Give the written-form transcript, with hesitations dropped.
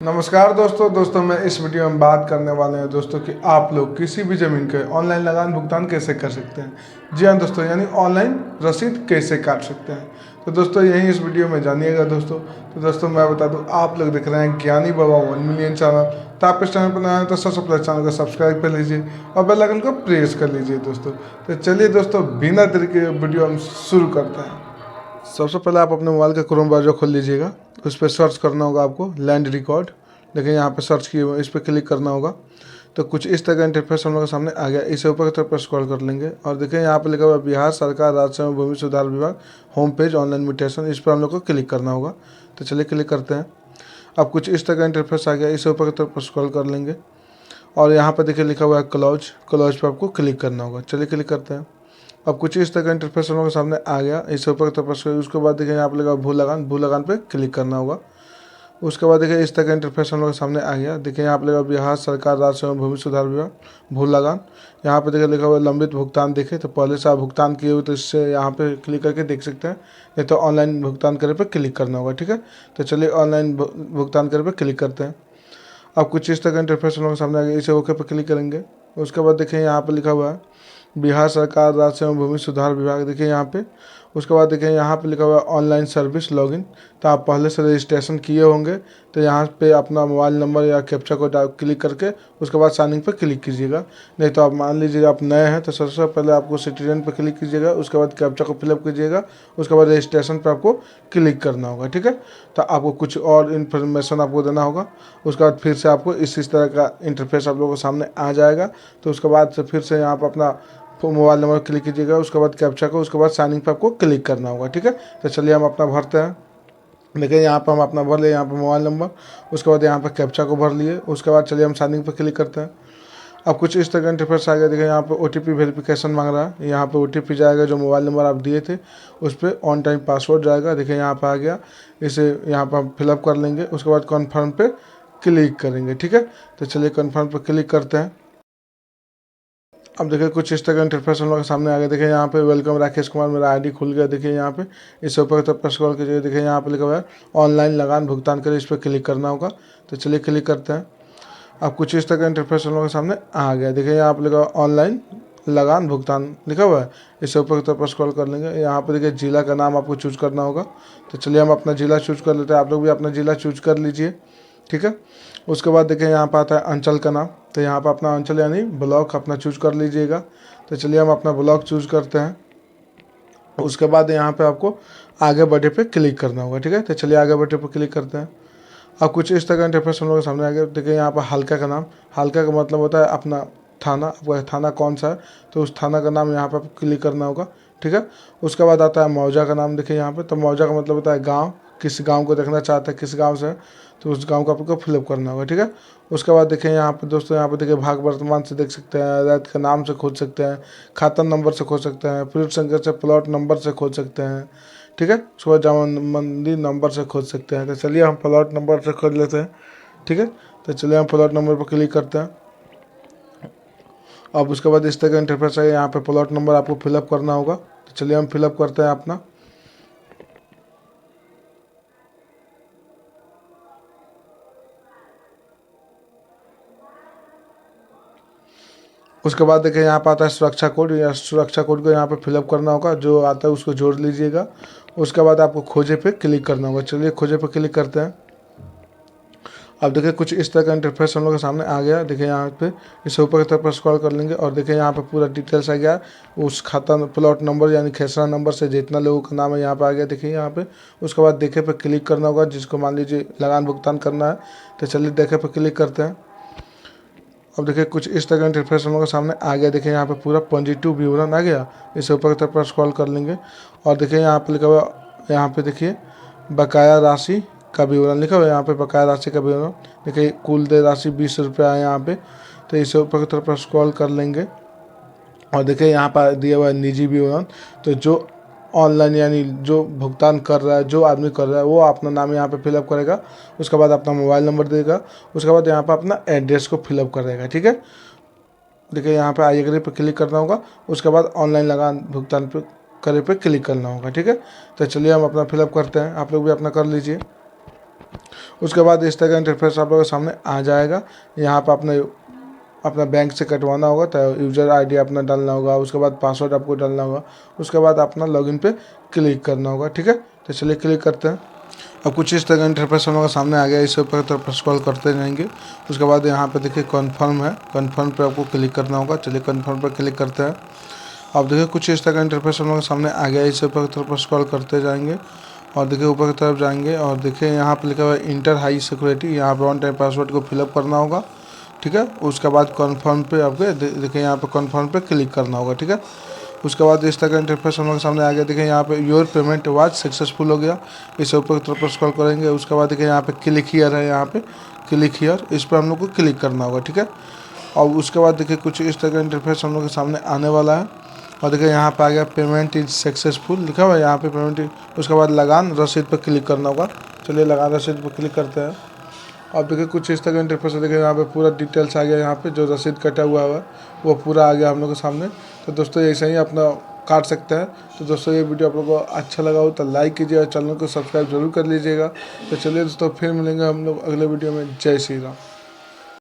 नमस्कार दोस्तों मैं इस वीडियो में बात करने वाले हैं दोस्तों कि आप लोग किसी भी ज़मीन के ऑनलाइन लगान भुगतान कैसे कर सकते हैं। जी हाँ दोस्तों, यानी ऑनलाइन रसीद कैसे काट सकते हैं। तो दोस्तों यही इस वीडियो में जानिएगा दोस्तों। तो दोस्तों मैं बता दूं, आप लोग देख रहे हैं ज्ञानी बाबा 1 मिलियन चैनल। तो आप इस चैनल पर नए हैं तो सबसे पहले चैनल को सब्सक्राइब कर लीजिए और बेल आइकन को प्रेस कर लीजिए दोस्तों। तो चलिए दोस्तों, बिना देरी के वीडियो हम शुरू करते हैं। सबसे पहले आप अपने मोबाइल का क्रोम ब्राउज़र खोल लीजिएगा। उस पर सर्च करना होगा आपको लैंड रिकॉर्ड। देखिए यहाँ पे सर्च किए हुए, इस पर क्लिक करना होगा तो कुछ इस तरह का इंटरफेस हम लोग के सामने आ गया। इसे ऊपर की तरफ स्क्रॉल कर लेंगे और देखिए यहाँ पे लिखा हुआ है बिहार सरकार राजस्व एवं भूमि सुधार विभाग होम पेज ऑनलाइन म्यूटेशन। इस पर हम लोग को क्लिक करना होगा। तो चलिए क्लिक करते हैं। अब कुछ इस तरह का इंटरफेस आ गया। इसे ऊपर की तरफ स्क्रॉल कर लेंगे और यहाँ पर देखिए लिखा हुआ है क्लोज पर आपको क्लिक करना होगा। चलिए क्लिक करते हैं। अब कुछ इस तरह का इंटरफेस हम लोग के सामने आ गया। इसे ऊपर की तरफ उसके बाद देखिए यहाँ पे लगा भू लगान पे क्लिक करना होगा। उसके बाद देखिए इस तरह का इंटरफेस हम लोग के सामने आ गया। देखिए यहाँ पे लगा बिहार सरकार राजस्व एवं भूमि सुधार विभाग भू लगान। यहाँ पे देखिए लिखा हुआ लंबित भुगतान। देखे तो पहले से आप भुगतान किए हुए तो इससे यहाँ पे क्लिक करके देख सकते हैं, नहीं तो ऑनलाइन भुगतान करे पे क्लिक करना होगा। ठीक है, तो चलिए ऑनलाइन भुगतान करे पे क्लिक करते हैं। अब कुछ इस तरह का इंटरफेस हम लोग के सामने आ गया। इसे ओके पे क्लिक करेंगे। उसके बाद देखिए यहाँ पे लिखा हुआ है बिहार सरकार राजस्व एवं भूमि सुधार विभाग। देखिए यहाँ पे उसके बाद देखिए यहाँ पे लिखा हुआ है ऑनलाइन सर्विस लॉगिन। तो आप पहले से रजिस्ट्रेशन किए होंगे तो यहाँ पे अपना मोबाइल नंबर या कैप्चा कोड क्लिक करके उसके बाद साइनिंग पर क्लिक कीजिएगा। नहीं तो आप मान लीजिए आप नए हैं तो सबसे पहले आपको सिटीजन पर क्लिक कीजिएगा, उसके बाद कैप्चा को फिलअप कीजिएगा, उसके बाद रजिस्ट्रेशन पर आपको क्लिक करना होगा। ठीक है, तो आपको कुछ और इन्फॉर्मेशन आपको देना होगा। उसके बाद फिर से आपको इस तरह का इंटरफेस आप लोगों के सामने आ जाएगा। तो उसके बाद से फिर से यहाँ पर अपना मोबाइल नंबर क्लिक कीजिएगा, उसके बाद कैप्चा को, उसके बाद साइनिंग पर आपको क्लिक करना होगा। ठीक है, तो चलिए हम अपना भरते हैं। देखिए यहाँ पर हम अपना भर लिए, यहाँ पर मोबाइल नंबर, उसके बाद यहाँ पर कैप्चा को भर लिए। उसके बाद चलिए हम साइनिंग पर क्लिक करते हैं। अब कुछ इस तरह का इंटरफेस आ गया। देखिए यहाँ पे OTP वेरिफिकेशन मांग रहा है। यहाँ पे OTP जाएगा जो मोबाइल नंबर आप दिए थे उस पर ऑन टाइम पासवर्ड जाएगा। देखिए यहाँ पे आ गया। इसे यहाँ पर हम फिलअप कर लेंगे, उसके बाद कन्फर्म पे क्लिक करेंगे। ठीक है, तो चलिए कन्फर्म पे क्लिक करते हैं। अब देखिए कुछ इस तरह का इंटरफेस हम लोग के सामने आ गया। देखिए यहाँ पे वेलकम राकेश कुमार, मेरा आईडी खुल गया। देखिए यहाँ पे इस ऊपर तब पर स्क्रॉल कीजिए। देखिए यहाँ पे लिखा हुआ है ऑनलाइन लगान भुगतान करें, इस पर क्लिक करना होगा। तो चलिए क्लिक करते हैं। अब कुछ इस तरह का इंटरफेस हम लोग के सामने आ गया। देखिए यहाँ पे लिखा हुआ ऑनलाइन लगान भुगतान लिखा हुआ है। इससे ऊपर की तरफ स्क्रॉल कर लेंगे। यहाँ पे देखिए जिला का नाम आपको चूज करना होगा। तो चलिए हम अपना जिला चूज कर लेते हैं। आप लोग भी अपना जिला चूज कर लीजिए। ठीक है, उसके बाद देखिए यहाँ पर आता है अंचल का नाम। तो यहाँ पर अपना अंचल यानी ब्लॉक अपना चूज कर लीजिएगा। तो चलिए हम अपना ब्लॉक चूज करते हैं। उसके बाद यहाँ पे आपको आगे बढ़े पे क्लिक करना होगा। ठीक है, तो चलिए आगे बढ़े पे क्लिक करते हैं। अब कुछ इस तरह का इंटरफेस हम लोग के सामने आ गया। देखिए यहाँ पर हल्का का नाम, हल्का का मतलब होता है अपना थाना, आपका थाना कौन सा है तो उस थाना का नाम यहाँ पर क्लिक करना होगा। ठीक है, उसके बाद आता है मौजा का नाम। देखिए यहाँ पे तो मौजा का मतलब होता है गांव, किस गांव को देखना चाहते हैं, किस गांव से है तो उस गांव का आपको फिलअप करना होगा। ठीक है, उसके बाद देखिए यहाँ पे दोस्तों, यहाँ पे देखिए भाग वर्तमान से देख सकते हैं, रैत का नाम से खोज सकते हैं, खाता नंबर से खोज सकते हैं, प्लॉट संख्या से, प्लॉट नंबर से खोज सकते हैं। ठीक है, उसके बाद जामा मंदिर नंबर से खोज सकते हैं। तो चलिए हम प्लॉट नंबर से खोज लेते हैं। ठीक है, तो चलिए हम प्लॉट नंबर पर क्लिक करते हैं। अब उसके बाद इस तरह का इंटरफेस है। यहाँ पे प्लॉट नंबर आपको फिलअप करना होगा। तो चलिए हम फिलअप करते हैं अपना। उसके बाद देखिए यहाँ पर आता है सुरक्षा कोड, या सुरक्षा कोड को यहाँ पे फिलअप करना होगा, जो आता है उसको जोड़ लीजिएगा। उसके बाद आपको खोजे पे क्लिक करना होगा। चलिए खोजे पे क्लिक करते हैं। अब देखिए कुछ इस तरह का इंटरफेस हम लोग के सामने आ गया। देखिए यहाँ पे इसे ऊपर की तरफ स्क्रॉल कर लेंगे और देखिए यहाँ पे पूरा डिटेल्स आ गया। उस खाता प्लॉट नंबर यानी खेसरा नंबर से जितना लोगों का नाम है यहाँ पे आ गया। देखिए यहाँ पे उसके बाद देखे पे क्लिक करना होगा, जिसको मान लीजिए लगान भुगतान करना है। तो चलिए देखे पे क्लिक करते हैं। अब देखिए कुछ इस तरह का इंटरफेस हम लोग के सामने आ गया। देखिए यहाँ पे पूरा पॉजिटिव विवरण आ गया। इसे ऊपर की तरफ स्क्रॉल कर लेंगे और देखिए यहाँ पे लिखा हुआ, यहाँ पे देखिए बकाया राशि का विवरण लिखा हुआ है। यहाँ पे बकाया राशि का विवरण देखिए, कुल दे राशि 20 रुपया है यहाँ पे। तो इसे ऊपर की तरफ स्क्रॉल कर लेंगे और देखिए यहाँ पर दिया हुआ है निजी विवरण। तो जो ऑनलाइन यानी जो भुगतान कर रहा है, जो आदमी कर रहा है, वो अपना नाम यहाँ पे फिलअप करेगा। उसके बाद अपना मोबाइल नंबर देगा। उसके बाद यहाँ पर अपना एड्रेस को फिलअप करेगा। ठीक है, देखिए यहाँ पे आई एग्री पे क्लिक करना होगा। उसके बाद ऑनलाइन लगान भुगतान पे करे पे क्लिक करना होगा। ठीक है, तो चलिए हम अपना फिलअप करते हैं। आप लोग भी अपना कर लीजिए। उसके बाद इस तरह का इंटरफेस आप लोगों के सामने आ जाएगा। यहाँ पर अपना बैंक से कटवाना होगा तो यूज़र आईडी अपना डालना होगा, उसके बाद पासवर्ड आपको डालना होगा, उसके बाद अपना लॉगिन पे क्लिक करना होगा। ठीक है, तो चलिए क्लिक करते हैं। अब कुछ इस तरह का इंटरफेस हम लोग के सामने आ गया। इसे ऊपर तरफ स्क्रॉल करते जाएंगे। उसके बाद यहाँ पे देखिए कन्फर्म है, कन्फर्म पे आपको क्लिक करना होगा। चलिए कन्फर्म पर क्लिक करते हैं। अब देखिए कुछ इस तरह का इंटरफेस हम लोग के सामने आ गया। इसे ऊपर की तरफ स्क्रॉल करते जाएंगे और देखिए ऊपर की तरफ जाएंगे और देखिए यहाँ पे लिखा हुआ है इंटर हाई सिक्योरिटी। यहाँ पे 1 टाइम पासवर्ड को फिलअप करना होगा। ठीक है, उसके बाद कन्फर्म पे आपके देखिए यहाँ पे कन्फर्म पे क्लिक करना होगा। ठीक है, उसके बाद इस तरह का इंटरफेस हम लोग के सामने आ गया। देखिए यहाँ पे योर पेमेंट वाज सक्सेसफुल हो गया। इसे ऊपर की तरफ स्क्रॉल करेंगे। उसके बाद देखिए यहाँ पे क्लिक हियर है, यहाँ पे क्लिक हियर, इस पर हम लोग को क्लिक करना होगा। ठीक है, और उसके बाद देखिए कुछ इस तरह का इंटरफेस हम लोग के सामने आने वाला है। और देखिए यहाँ पे आ गया पेमेंट इज सक्सेसफुल लिखा हुआ है यहाँ पे पेमेंट। उसके बाद लगान रसीद पर क्लिक करना होगा। चलिए लगान रसीद पर क्लिक करते हैं। अब देखिए कुछ इस तरह का इंटरफेस है। देखिए यहाँ पे पूरा डिटेल्स आ गया। यहाँ पे जो रसीद कटा हुआ है वो पूरा आ गया हम लोग के सामने। तो दोस्तों ऐसे ही अपना काट सकते हैं। तो दोस्तों ये वीडियो आप लोगों को अच्छा लगा हो तो लाइक कीजिए और चैनल को सब्सक्राइब जरूर कर लीजिएगा। तो चलिए दोस्तों फिर मिलेंगे हम लोग अगले वीडियो में। जय श्री राम।